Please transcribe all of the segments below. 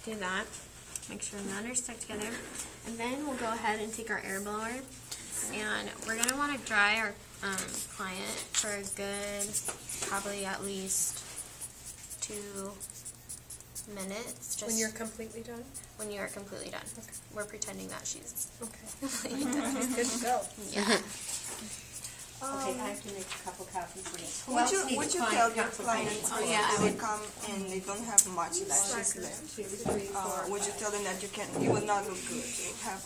do that. Make sure none are stuck together. And then we'll go ahead and take our air blower, and we're going to want to dry our client for a good, probably at least 2 minutes. Just when you're completely done? When you are completely done. Okay. We're pretending that she's completely done. Good to go. Yeah. Okay, I have to make a couple copies for this. Would you tell your clients Oh, yeah, I when they would. come and they don't have much lashes left? Would you tell them that you will not look good? You have,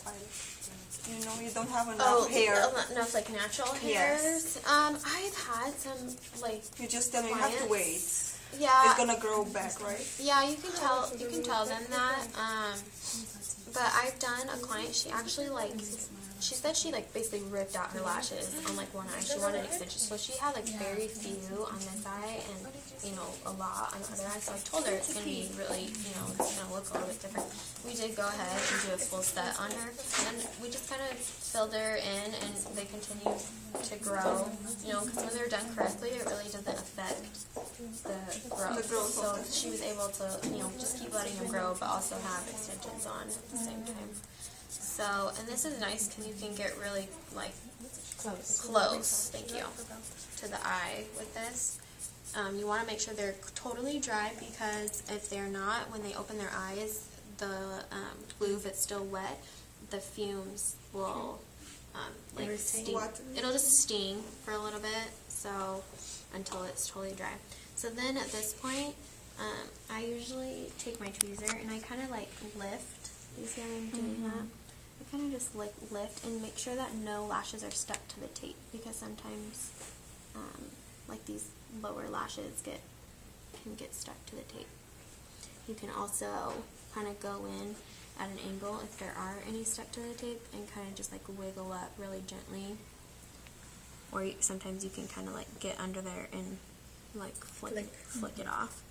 you don't have enough hair. Enough like natural Yes. hairs. I've had some like. You just tell them you have to wait. Yeah. It's gonna grow back, right? Yeah, you can tell. You can tell them that. But I've done a client. She actually she said she basically ripped out her lashes on one eye. She wanted extensions, so she had very few on this eye and a lot on the other eye. So I told her it's gonna be really it's gonna look a little bit different. We did go ahead and do a full set on her, and we just kind of filled her in, and they continue to grow. Because when they're done correctly, it really doesn't affect the growth. So she was able to just keep letting them grow, but also have extensions on at the same time. So, and this is nice because you can get really close, thank you, to the eye with this. You want to make sure they're totally dry, because if they're not, when they open their eyes, the glue, if it's still wet, the fumes will sting. It'll just sting for a little bit, so until it's totally dry. So then at this point, I usually take my tweezer and I kind of lift. You see how I'm doing that? I kind of just lift and make sure that no lashes are stuck to the tape, because sometimes these lower lashes can get stuck to the tape. You can also kind of go in at an angle if there are any stuck to the tape and kind of just wiggle up really gently, or sometimes you can kind of get under there and flick it off.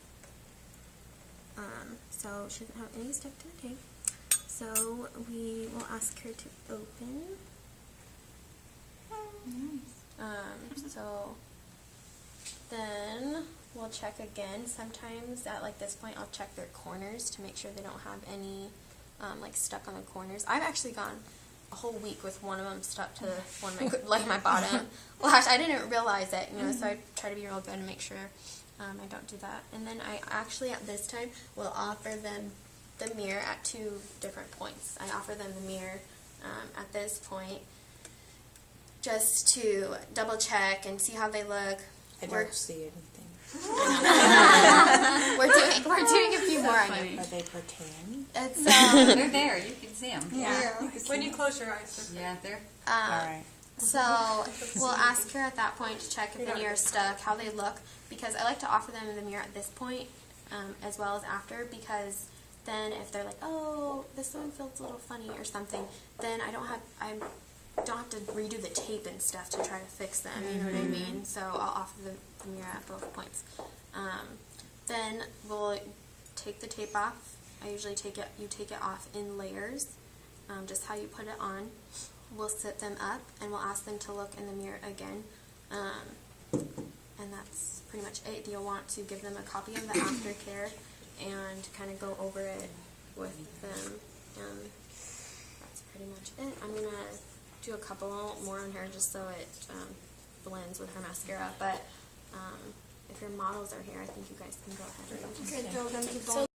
So she doesn't have any stuck to the tape. So we will ask her to open. So then we'll check again. Sometimes at this point I'll check their corners to make sure they don't have any stuck on the corners. I've actually gone a whole week with one of them stuck to one of my bottom lash. I didn't realize it, so I try to be real good and make sure I don't do that. And then I actually at this time will offer them the mirror at 2 different points. I offer them the mirror at this point just to double check and see how they look. I don't see anything. We're doing a few more on you. Are they pretend? It's they're there. You can see them. Yeah. When you close your eyes. Yeah, they're. All right. So we'll ask her at that point to check if any are stuck, how they look, because I like to offer them the mirror at this point as well as after, because then if they're like, oh, this one feels a little funny or something, then I don't have to redo the tape and stuff to try to fix them, you know what I mean? So I'll offer the mirror at both points. Then we'll take the tape off. I usually you take it off in layers, just how you put it on. We'll sit them up and we'll ask them to look in the mirror again. And that's pretty much it. You'll want to give them a copy of the aftercare and kind of go over it with them. That's pretty much it. I'm going to do a couple more on her just so it blends with her mascara. But if your models are here, I think you guys can go ahead and You can tell them to So